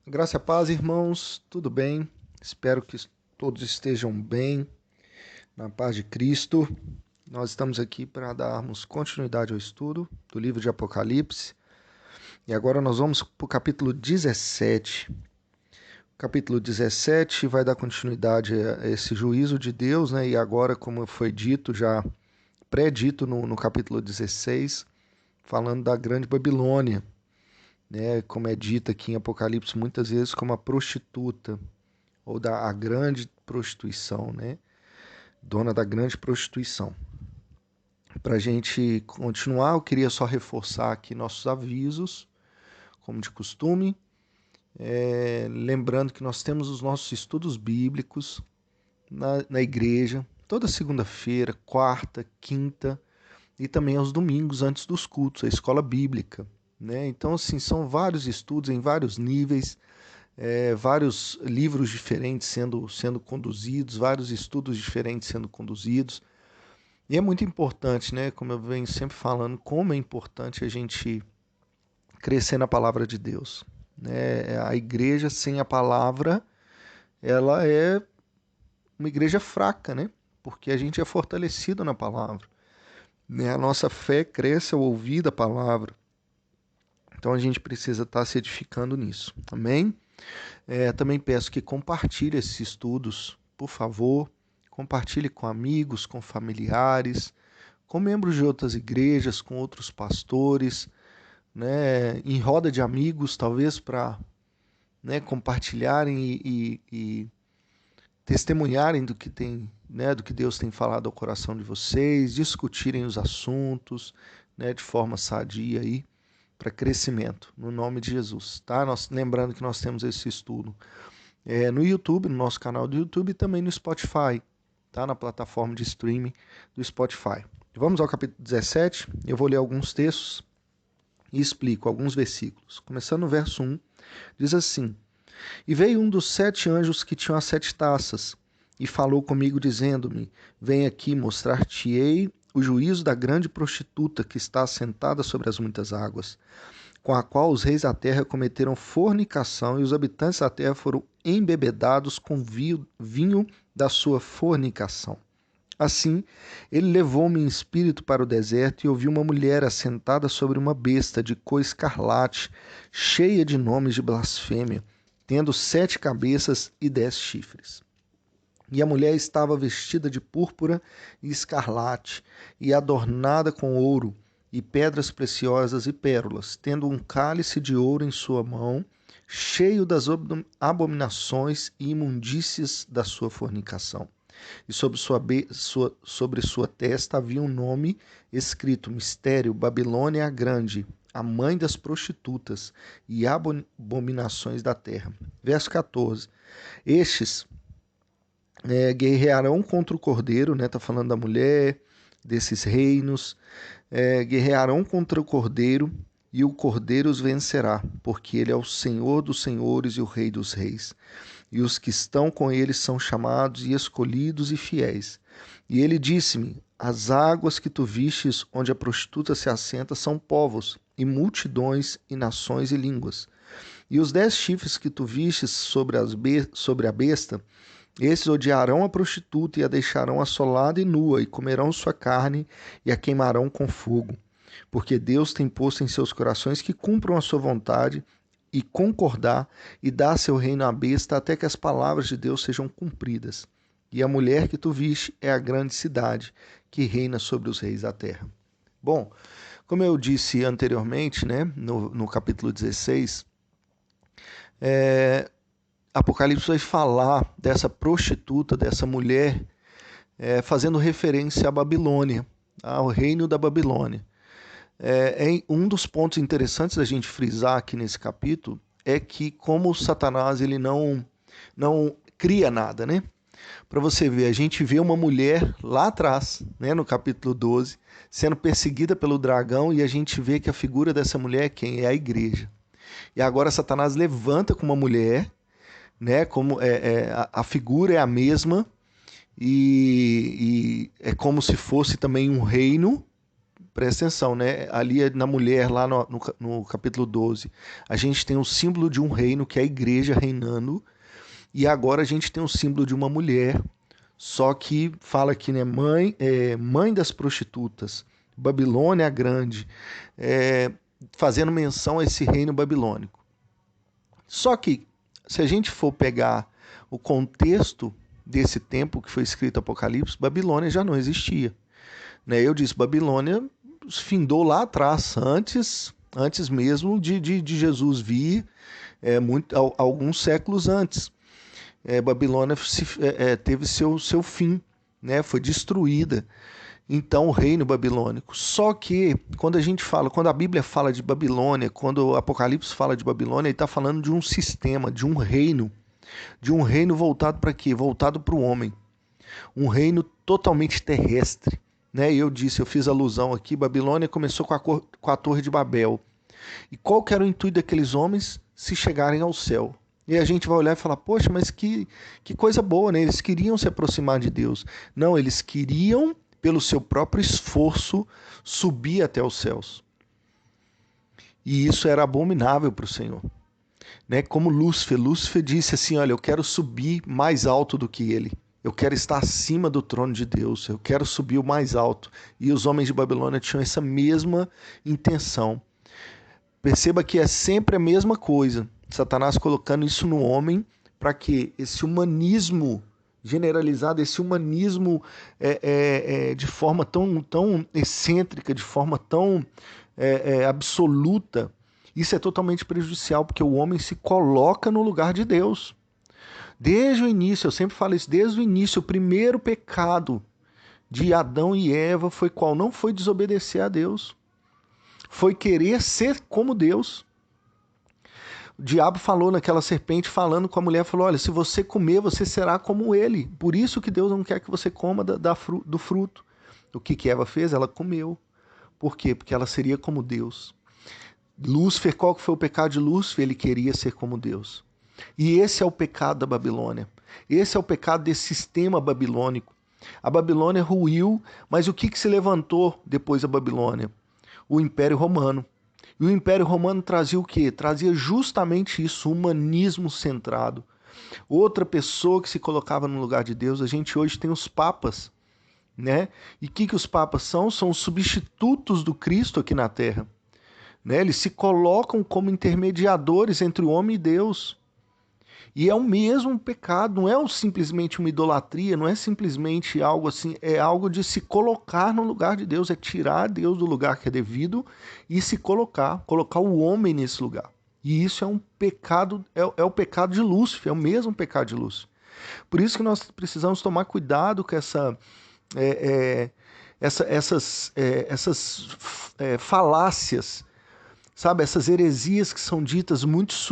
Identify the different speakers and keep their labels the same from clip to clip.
Speaker 1: Graça e paz, irmãos, tudo bem? Espero que todos estejam bem, na paz de Cristo. Nós estamos aqui para darmos continuidade ao estudo do livro de Apocalipse e agora nós vamos para o capítulo 17. O capítulo 17 vai dar continuidade a esse juízo de Deus, né? E agora, como foi dito, já pré-dito no capítulo 16, falando da grande Babilônia, né? Como é dito aqui em Apocalipse muitas vezes como a prostituta, ou da a grande prostituição, né? Dona da grande prostituição. Para a gente continuar, eu queria só reforçar aqui nossos avisos, como de costume. Lembrando que nós temos os nossos estudos bíblicos na igreja, toda segunda-feira, quarta, quinta e também aos domingos antes dos cultos, a escola bíblica. Né? Então, assim, são vários estudos em vários níveis, vários livros diferentes sendo conduzidos, vários estudos diferentes sendo conduzidos. E é muito importante, né? Como eu venho sempre falando, como é importante a gente crescer na palavra de Deus. Né? A igreja sem a palavra, ela é uma igreja fraca, né? Porque a gente é fortalecido na palavra. Né? A nossa fé cresce ao ouvir da palavra. Então a gente precisa estar se edificando nisso. Amém? Também peço que compartilhe esses estudos, por favor. Compartilhe com amigos, com familiares, com membros de outras igrejas, com outros pastores, né, em roda de amigos, talvez para, né, compartilharem e testemunharem do que tem, né, do que Deus tem falado ao coração de vocês, discutirem os assuntos, né, de forma sadia aí para crescimento, no nome de Jesus, tá? Lembrando que nós temos esse estudo no YouTube, no nosso canal do YouTube e também no Spotify, tá? Na plataforma de streaming do Spotify. Vamos ao capítulo 17, eu vou ler alguns textos e explico alguns versículos. Começando no verso 1, diz assim: E veio um dos 7 anjos que tinham as 7 taças, e falou comigo, dizendo-me: Vem aqui, mostrar-te-ei o juízo da grande prostituta que está assentada sobre as muitas águas, com a qual os reis da terra cometeram fornicação, e os habitantes da terra foram embebedados com vinho da sua fornicação. Assim, ele levou-me em espírito para o deserto e ouvi uma mulher assentada sobre uma besta de cor escarlate, cheia de nomes de blasfêmia, tendo 7 cabeças e 10 chifres. E a mulher estava vestida de púrpura e escarlate, e adornada com ouro, e pedras preciosas e pérolas, tendo um cálice de ouro em sua mão, cheio das abominações e imundícias da sua fornicação. E sobre sua testa havia um nome escrito: Mistério, Babilônia a Grande, a mãe das prostitutas e abominações da terra. Verso 14. Estes guerrearão contra o cordeiro, né? Tá falando da mulher, desses reinos, guerrearão contra o cordeiro e o cordeiro os vencerá, porque ele é o Senhor dos senhores e o Rei dos reis. E os que estão com ele são chamados e escolhidos e fiéis. E ele disse-me: As águas que tu vistes, onde a prostituta se assenta, são povos, e multidões, e nações e línguas. E os 10 chifres que tu vistes sobre a besta, esses odiarão a prostituta e a deixarão assolada e nua, e comerão sua carne e a queimarão com fogo. Porque Deus tem posto em seus corações que cumpram a sua vontade e concordar e dar seu reino à besta até que as palavras de Deus sejam cumpridas. E a mulher que tu viste é a grande cidade que reina sobre os reis da terra. Bom, como eu disse anteriormente, né, no capítulo 16, Apocalipse vai falar dessa prostituta, dessa mulher, fazendo referência à Babilônia, ao reino da Babilônia. Um dos pontos interessantes da gente frisar aqui nesse capítulo é que como Satanás ele não cria nada, né? Para você ver, a gente vê uma mulher lá atrás, né, no capítulo 12, sendo perseguida pelo dragão e a gente vê que a figura dessa mulher é quem? É a igreja. E agora Satanás levanta com uma mulher, né, como a figura é a mesma e é como se fosse também um reino, presta atenção, né? Ali na mulher, lá no capítulo 12, a gente tem o símbolo de um reino, que é a igreja reinando, e agora a gente tem o símbolo de uma mulher, só que fala aqui, né? Mãe das prostitutas, Babilônia a Grande, fazendo menção a esse reino babilônico. Só que, se a gente for pegar o contexto desse tempo que foi escrito Apocalipse, Babilônia já não existia. Né? Eu disse, Babilônia findou lá atrás, antes mesmo de Jesus vir, alguns séculos antes. Babilônia teve seu fim, né? Foi destruída. Então, o reino babilônico. Só que, quando a Bíblia fala de Babilônia, quando o Apocalipse fala de Babilônia, ele está falando de um sistema, de um reino voltado para quê? Voltado para o homem. Um reino totalmente terrestre. Né? Eu fiz alusão aqui, Babilônia começou com a Torre de Babel. E qual que era o intuito daqueles homens? Se chegarem ao céu. E a gente vai olhar e falar, poxa, mas que coisa boa, né? Eles queriam se aproximar de Deus. Não, eles queriam, pelo seu próprio esforço, subir até os céus. E isso era abominável para o Senhor. Né? Como Lúcifer disse assim, olha, eu quero subir mais alto do que ele. Eu quero estar acima do trono de Deus. Eu quero subir o mais alto. E os homens de Babilônia tinham essa mesma intenção. Perceba que é sempre a mesma coisa. Satanás colocando isso no homem para que esse humanismo generalizado, esse humanismo de forma tão excêntrica, de forma tão absoluta, isso é totalmente prejudicial, porque o homem se coloca no lugar de Deus. Desde o início, eu sempre falo isso, desde o início, o primeiro pecado de Adão e Eva foi qual? Não foi desobedecer a Deus. Foi querer ser como Deus. O diabo falou naquela serpente, falando com a mulher, falou, olha, se você comer, você será como ele. Por isso que Deus não quer que você coma do fruto. O que Eva fez? Ela comeu. Por quê? Porque ela seria como Deus. Lúcifer, qual que foi o pecado de Lúcifer? Ele queria ser como Deus. E esse é o pecado da Babilônia. Esse é o pecado desse sistema babilônico. A Babilônia ruiu, mas o que se levantou depois da Babilônia? O Império Romano. E o Império Romano trazia o quê? Trazia justamente isso, o humanismo centrado. Outra pessoa que se colocava no lugar de Deus, a gente hoje tem os papas, né? E o que os papas são? São os substitutos do Cristo aqui na Terra. Né? Eles se colocam como intermediadores entre o homem e Deus. E é o mesmo pecado, não é simplesmente uma idolatria, não é simplesmente algo assim, é algo de se colocar no lugar de Deus, é tirar Deus do lugar que é devido e se colocar o homem nesse lugar. E isso é um pecado, é o pecado de Lúcifer, é o mesmo pecado de Lúcifer. Por isso que nós precisamos tomar cuidado com essas falácias, sabe, essas heresias que são ditas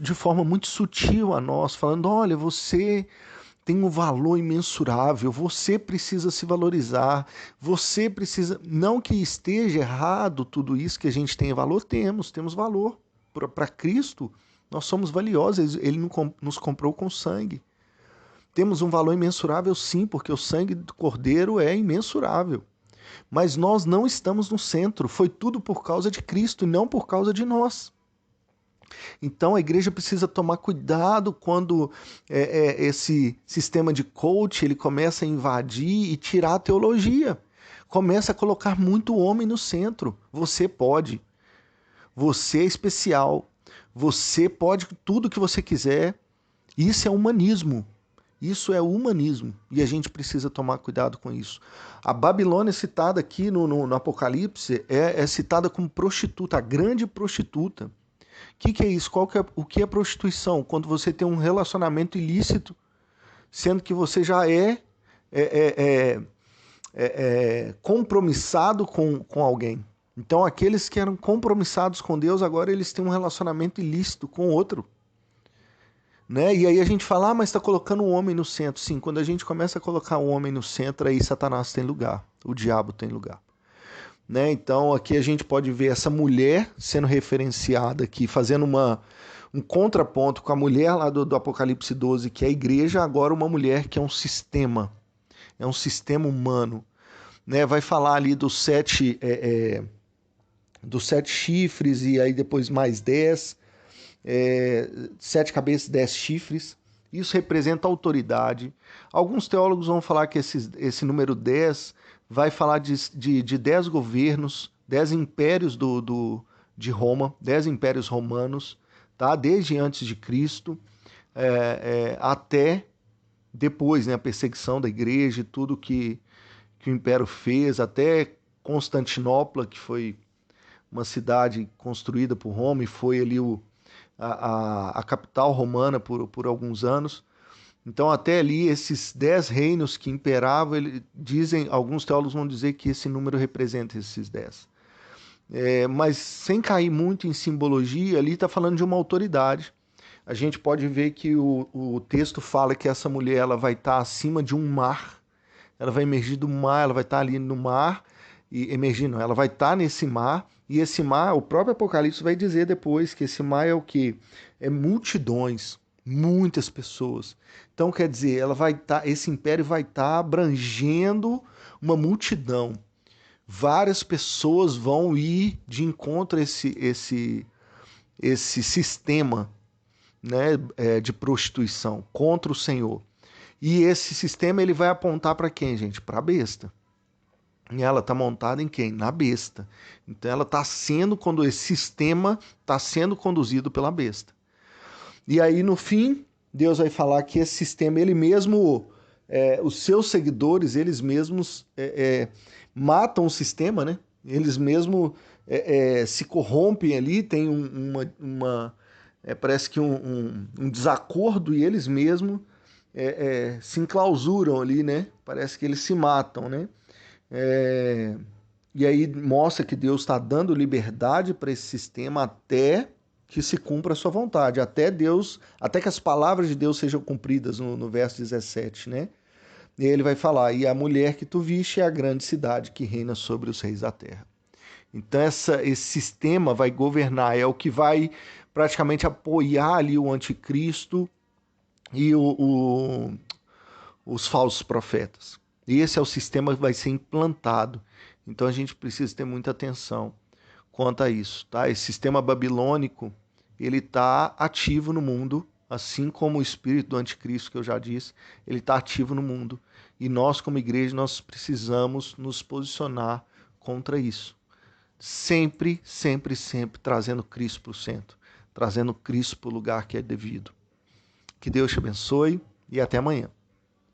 Speaker 1: de forma muito sutil a nós, falando, olha, você tem um valor imensurável, você precisa se valorizar, você precisa... Não que esteja errado tudo isso, que a gente tem valor, temos valor. Para Cristo, nós somos valiosos, Ele nos comprou com sangue. Temos um valor imensurável, sim, porque o sangue do Cordeiro é imensurável. Mas nós não estamos no centro, foi tudo por causa de Cristo e não por causa de nós. Então a igreja precisa tomar cuidado quando esse sistema de coach ele começa a invadir e tirar a teologia. Começa a colocar muito homem no centro. Você pode, você é especial, você pode tudo que você quiser. Isso é humanismo. Isso é humanismo e a gente precisa tomar cuidado com isso. A Babilônia citada aqui no Apocalipse é citada como prostituta, a grande prostituta. O que é isso? O que é prostituição? Quando você tem um relacionamento ilícito, sendo que você já compromissado com alguém. Então aqueles que eram compromissados com Deus, agora eles têm um relacionamento ilícito com outro. Né? E aí a gente fala, mas está colocando o homem no centro. Sim, quando a gente começa a colocar o homem no centro, aí Satanás tem lugar, o diabo tem lugar. Né? Então aqui a gente pode ver essa mulher sendo referenciada aqui, fazendo um contraponto com a mulher lá do Apocalipse 12, que é a igreja, agora uma mulher que é um sistema humano. Né? Vai falar ali dos 7 dos 7 chifres, e aí depois mais 10, 7 cabeças, 10 chifres. Isso representa autoridade. Alguns teólogos vão falar que esse número 10 vai falar de 10 governos, 10 impérios de Roma, 10 impérios romanos, tá? Desde antes de Cristo até depois, né? A perseguição da igreja e tudo que o império fez, até Constantinopla, que foi uma cidade construída por Roma e foi ali a capital romana por alguns anos. Então, até ali, esses 10 reinos que imperavam, dizem, alguns teólogos vão dizer que esse número representa esses 10. Mas sem cair muito em simbologia, ali está falando de uma autoridade. A gente pode ver que o texto fala que essa mulher ela vai estar acima de um mar, ela vai emergir do mar, ela vai estar ali no mar, e emergindo, ela vai estar nesse mar, e esse mar, o próprio Apocalipse vai dizer depois que esse mar é o quê? É multidões, muitas pessoas. Então, quer dizer, ela vai estar, esse império vai estar abrangendo uma multidão. Várias pessoas vão ir de encontro a esse sistema, né, de prostituição contra o Senhor. E esse sistema ele vai apontar para quem, gente? Para a besta. E ela está montada em quem? Na besta. Então ela está sendo, quando esse sistema está sendo conduzido pela besta. E aí no fim, Deus vai falar que esse sistema, ele mesmo, os seus seguidores, eles mesmos matam o sistema, né? Eles mesmos se corrompem ali, tem parece que um desacordo e eles mesmos se enclausuram ali, né? Parece que eles se matam, né? É, e aí mostra que Deus está dando liberdade para esse sistema até que se cumpra a sua vontade, até Deus, até que as palavras de Deus sejam cumpridas no verso 17, né? E ele vai falar: e a mulher que tu viste é a grande cidade que reina sobre os reis da terra. Então esse sistema vai governar, é o que vai praticamente apoiar ali o anticristo e os falsos profetas. E esse é o sistema que vai ser implantado. Então a gente precisa ter muita atenção quanto a isso, tá? Esse sistema babilônico, ele está ativo no mundo, assim como o espírito do anticristo que eu já disse, ele está ativo no mundo. E nós, como igreja, nós precisamos nos posicionar contra isso. Sempre, sempre, sempre trazendo Cristo para o centro, trazendo Cristo para o lugar que é devido. Que Deus te abençoe e até amanhã.